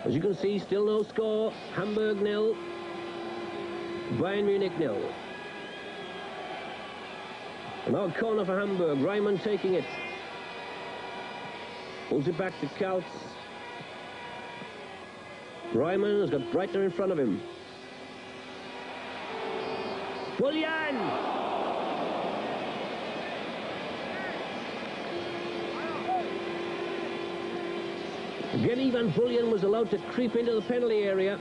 As you can see, still no score. Hamburg 0, Bayern Munich 0. An odd corner for Hamburg. Reimann taking it. Pulls it back to Kaltz. Reimann has got Breitner in front of him. Bullion! Again, Ivan Bullion was allowed to creep into the penalty area.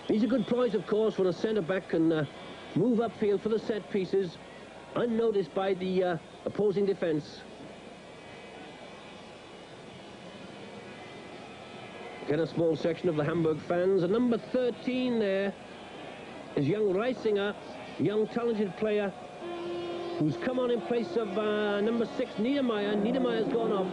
He's a good prize, of course, when a centre-back can move upfield for the set pieces, unnoticed by the opposing defence. Again, a small section of the Hamburg fans. And number 13 there is young Reisinger, young talented player, who's come on in place of number 6, Niedermaier. Niedermayer's gone off.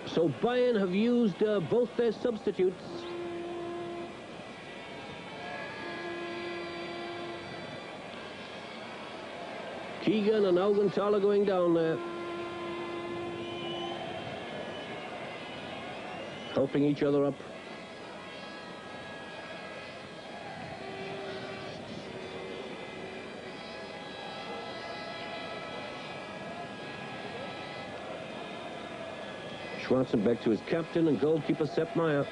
So Bayern have used both their substitutes. Keegan and Augenthaler going down there. Helping each other up. Schwarzenbeck to his captain and goalkeeper Sepp Maier.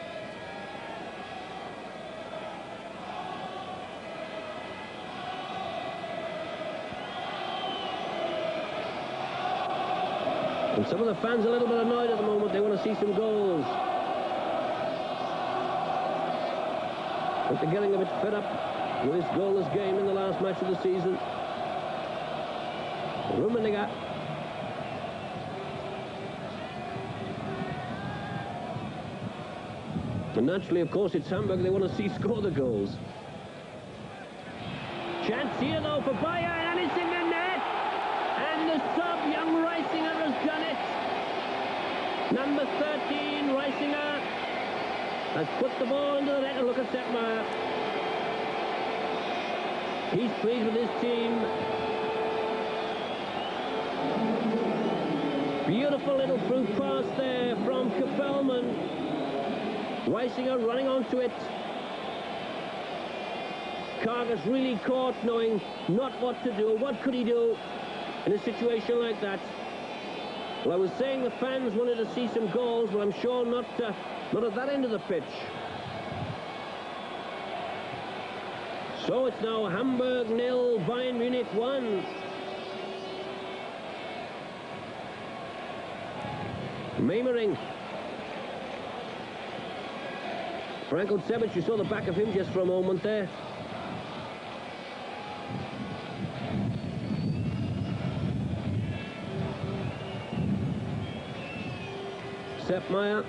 And some of the fans are a little bit annoyed at the moment. They want to see some goals. But they're getting a bit fed up with this goalless game in the last match of the season. Rummenigge. And naturally, of course, it's Hamburg. They want to see score the goals. Chance here, though, for Bayern, and it's in the net. And the sub, young Reisinger, has done it. Number 13, Reisinger, has put the ball into the net. And look at Sepp Maier. He's pleased with his team. Beautiful little through pass there from Kappelmann. Reisinger running onto it. Kargus really caught, knowing not what to do. What could he do in a situation like that? Well, I was saying the fans wanted to see some goals, but I'm sure not at that end of the pitch. So it's now Hamburg 0, Bayern Munich 1. Maier. Branko Cevic, you saw the back of him just for a moment there. Sepp Maier.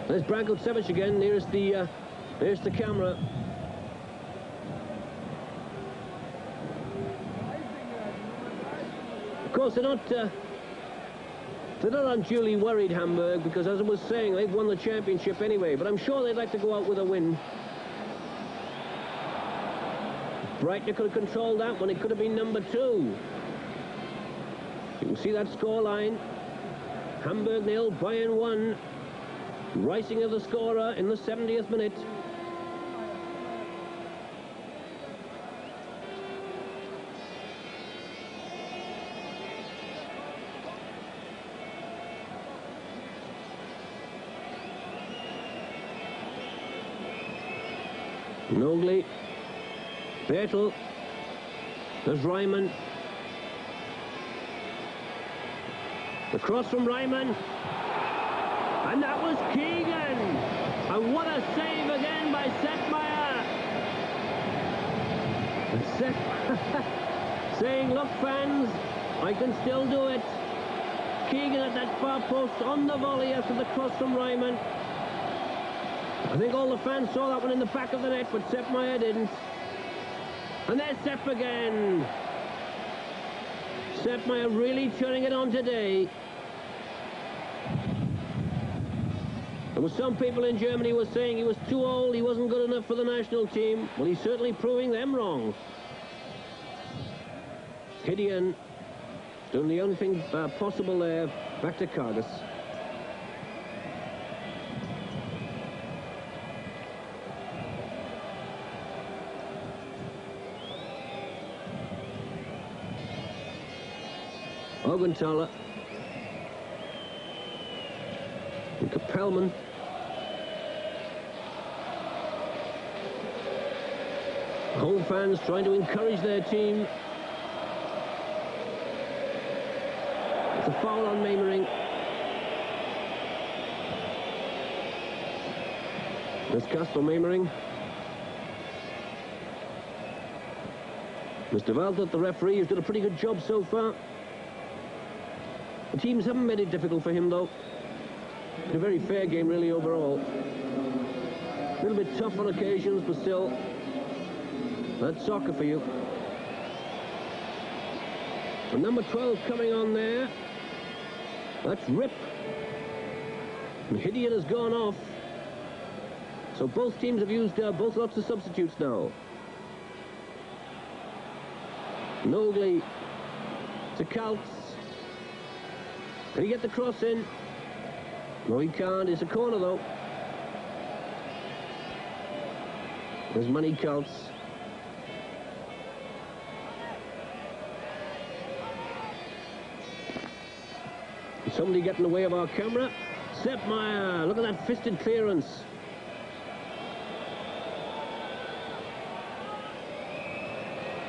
There's Branko Cevic again, nearest the camera. Of course, they're not unduly worried, Hamburg, because as I was saying, they've won the championship anyway, but I'm sure they'd like to go out with a win. Breitner could have controlled that one. It could have been number 2. You can see that score line. Hamburg 0, Bayern 1. Reisinger the scorer in the 70th minute. Nogli, Bertel, there's Reimann. The cross from Reimann, and that was Keegan. And what a save again by Sepp Maier. Sepp saying, look fans, I can still do it. Keegan at that far post on the volley after the cross from Reimann. I think all the fans saw that one in the back of the net, but Sepp Maier didn't. And there's Sepp again. Sepp Maier really turning it on today. There were some people in Germany who were saying he was too old, he wasn't good enough for the national team. Well, he's certainly proving them wrong. Keegan doing the only thing possible there. Back to Kargus. Augenthaler. And Kappelmann. Home fans trying to encourage their team. It's a foul on Maier. There's Casper Maier. Mr. Valtert, the referee, has done a pretty good job so far. The teams haven't made it difficult for him, though. It's a very fair game, really, overall. A little bit tough on occasions, but still, that's soccer for you. And number 12 coming on there. That's Rip. And Keegan has gone off. So both teams have used both lots of substitutes now. Nogli to Kaltz. Can he get the cross in? No, he can't. It's a corner, though. There's money, Kaltz. Somebody getting in the way of our camera. Sepp Maier. Look at that fisted clearance.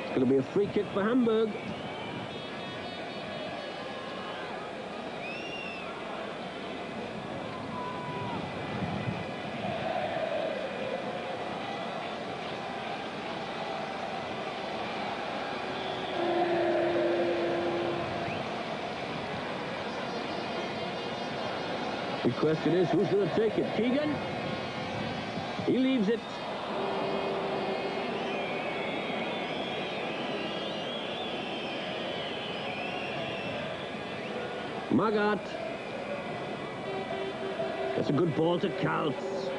It's going to be a free kick for Hamburg. The question is, who's going to take it? Keegan? He leaves it. Magath. That's a good ball to Kaltz.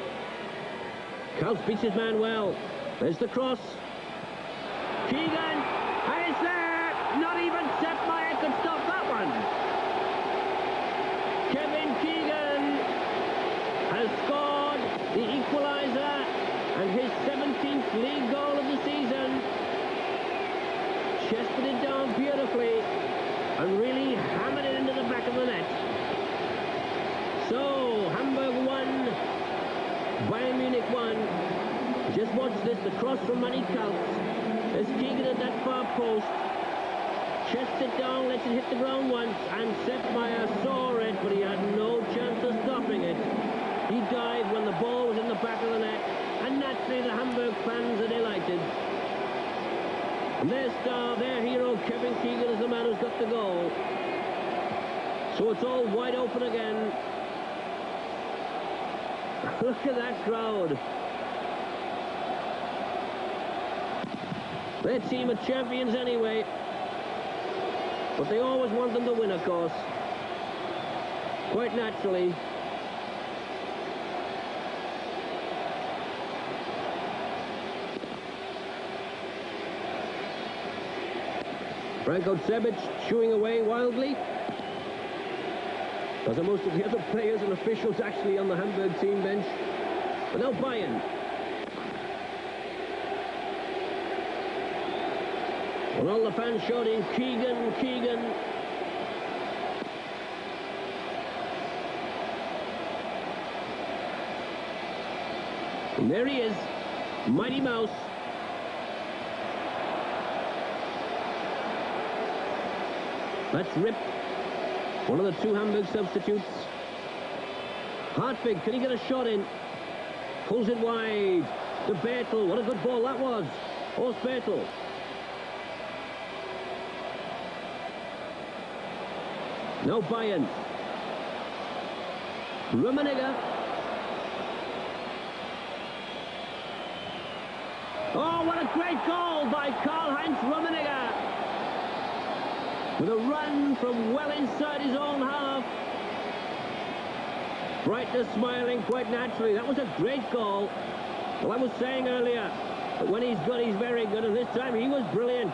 Kaltz beats his man well. There's the cross. Keegan! And it's there! Not even Sepp Maier could stop that one. Scored the equaliser and his 17th league goal of the season. Chested it down beautifully and really hammered it into the back of the net. So Hamburg 1, Bayern Munich 1. Just watch this, the cross from Manny Kaltz. There's Keegan at that far post. Chests it down, lets it hit the ground once, and Sepp Maier saw it, but he had no chance of stopping it. He dived when the ball was in the back of the net, and naturally the Hamburg fans are delighted. And their star, their hero, Kevin Keegan, is the man who's got the goal. So it's all wide open again. Look at that crowd. Their team are champions anyway, but they always want them to win, of course. Quite naturally. Branko Cebic chewing away wildly. As are most of the other players and officials actually on the Hamburg team bench. But now Bayern. And all the fans shouting, Keegan, Keegan. And there he is, Mighty Mouse. That's Rip, one of the two Hamburg substitutes. Hartwig, can he get a shot in? Pulls it wide. To Bertel, what a good ball that was. Horst Bertel. Now Bayern. Rummenigge. Oh, what a great goal by Karl-Heinz Rummenigge. With a run from well inside his own half. Breitner smiling quite naturally. That was a great goal. Well, I was saying earlier that when he's good, he's very good, and this time he was brilliant.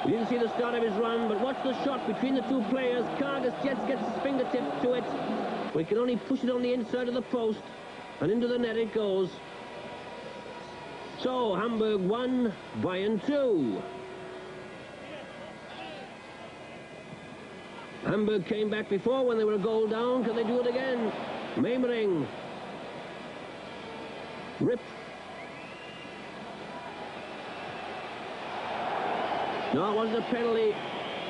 You didn't see the start of his run, but watch the shot between the two players. Kargus just gets his fingertip to it, but he can only push it on the inside of the post, and into the net it goes. So, Hamburg 1, Bayern 2. Hamburg came back before when they were a goal down. Can they do it again? Maier. Rip. No, it wasn't a penalty.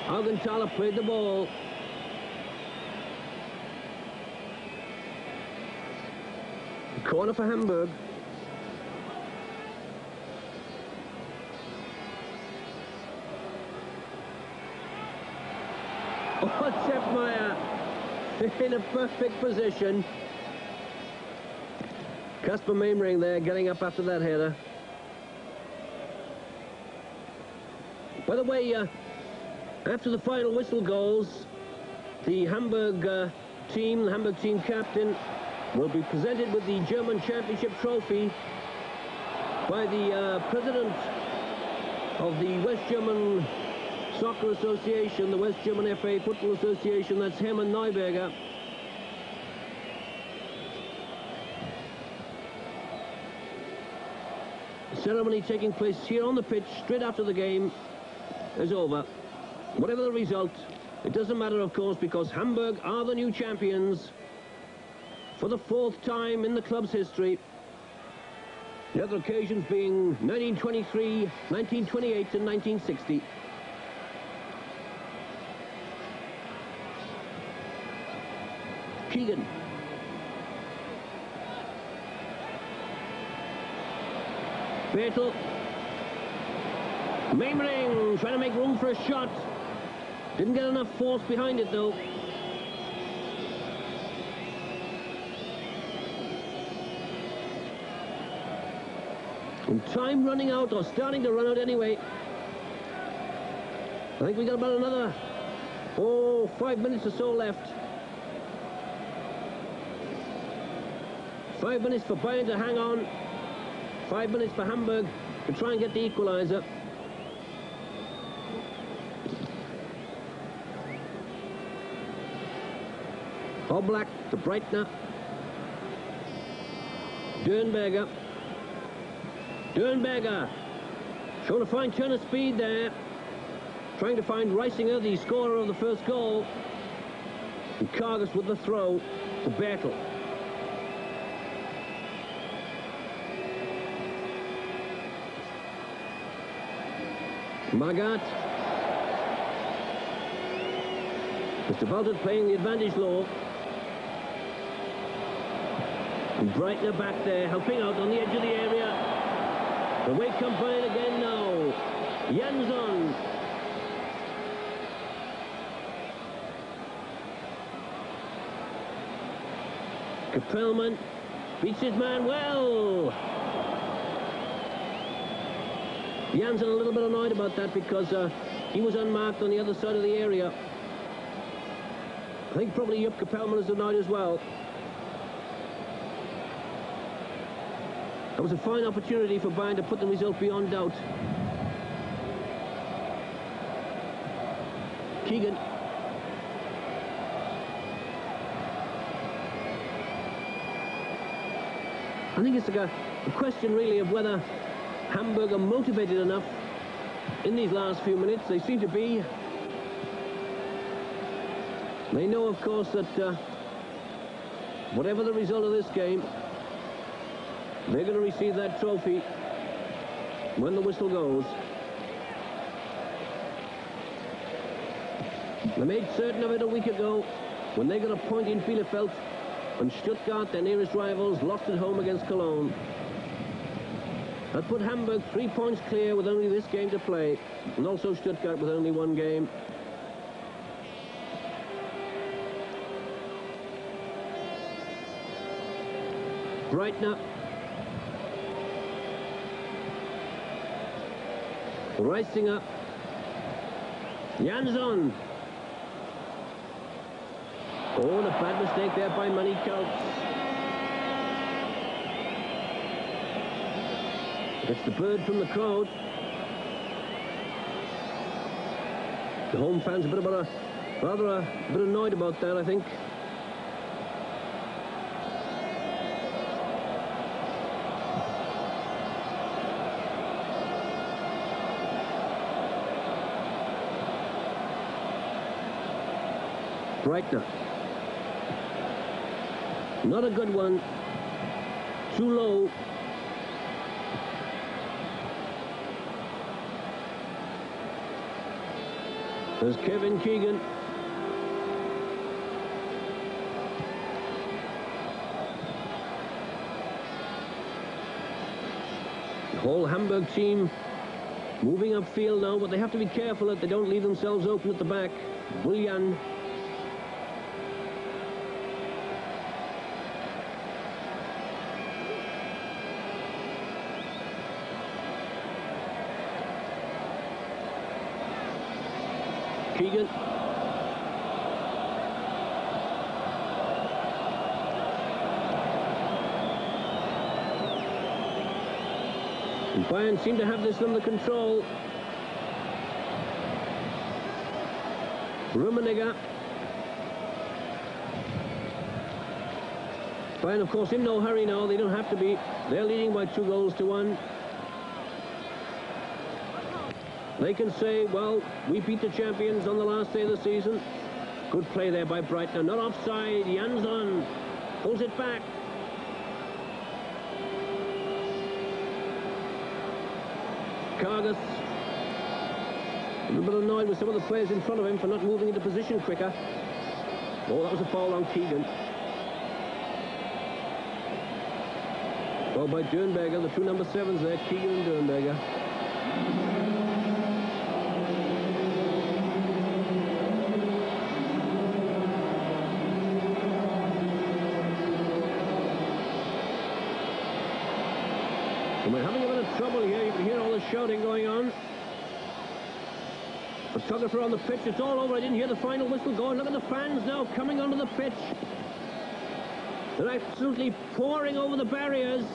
Augenthaler played the ball. Corner for Hamburg. Oh, Sepp Maier in a perfect position. Kasper Maier there getting up after that header. By the way, after the final whistle goes, the Hamburg team captain, will be presented with the German Championship trophy by the president of the West German Soccer Association, the West German FA Football Association. That's Hermann Neuberger. The ceremony taking place here on the pitch straight after the game is over. Whatever the result, it doesn't matter, of course, because Hamburg are the new champions for the 4th time in the club's history. The other occasions being 1923, 1928 and 1960. Keegan. Bertel. Maier trying to make room for a shot. Didn't get enough force behind it, though. And time running out, or starting to run out anyway. I think we got about another 5 minutes or so left. 5 minutes for Bayern to hang on. 5 minutes for Hamburg to try and get the equaliser. Oblak to Breitner. Durnberger. Durnberger showing a fine turn of speed there. Trying to find Reisinger, the scorer of the first goal. And Kargus with the throw to Bertel. Magath. Mr. Balton playing the advantage low. And Breitner back there, helping out on the edge of the area. The weight comes by it again now. Jansson. Kappelmann beats his man well. Jansson a little bit annoyed about that because he was unmarked on the other side of the area. I think probably Jupp Kappelmann is annoyed as well. That was a fine opportunity for Bayern to put the result beyond doubt. Keegan. I think it's a question really of whether Hamburg are motivated enough in these last few minutes. They seem to be. They know, of course, that whatever the result of this game, they're going to receive that trophy when the whistle goes. They made certain of it a week ago when they got a point in Bielefeld, and Stuttgart, their nearest rivals, lost at home against Cologne. That put Hamburg 3 points clear with only this game to play, and also Stuttgart with only one game. Breitner. Reisinger. Jansson. Oh, and a bad mistake there by Kaltz. Gets the bird from the crowd. The home fans a bit annoyed about that, I think. Breitner. Not a good one. Too low. There's Keegan. The whole Hamburg team moving upfield now, but they have to be careful that they don't leave themselves open at the back. Bullion. Keegan. And Bayern seem to have this under control. Rummenigge. Bayern, of course, in no hurry now. They don't have to be. They're leading by 2-1. They can say, well, we beat the champions on the last day of the season. Good play there by Breitner. Not offside. Jansson pulls it back. Kargus. A little bit annoyed with some of the players in front of him for not moving into position quicker. Oh, that was a foul on Keegan. Well, by Durnberger, the two number 7s there, Keegan and Durnberger. And we're having a bit of trouble here. You can hear all the shouting going on. Photographer on the pitch. It's all over. I didn't hear the final whistle going. Look at the fans now coming onto the pitch. They're absolutely pouring over the barriers.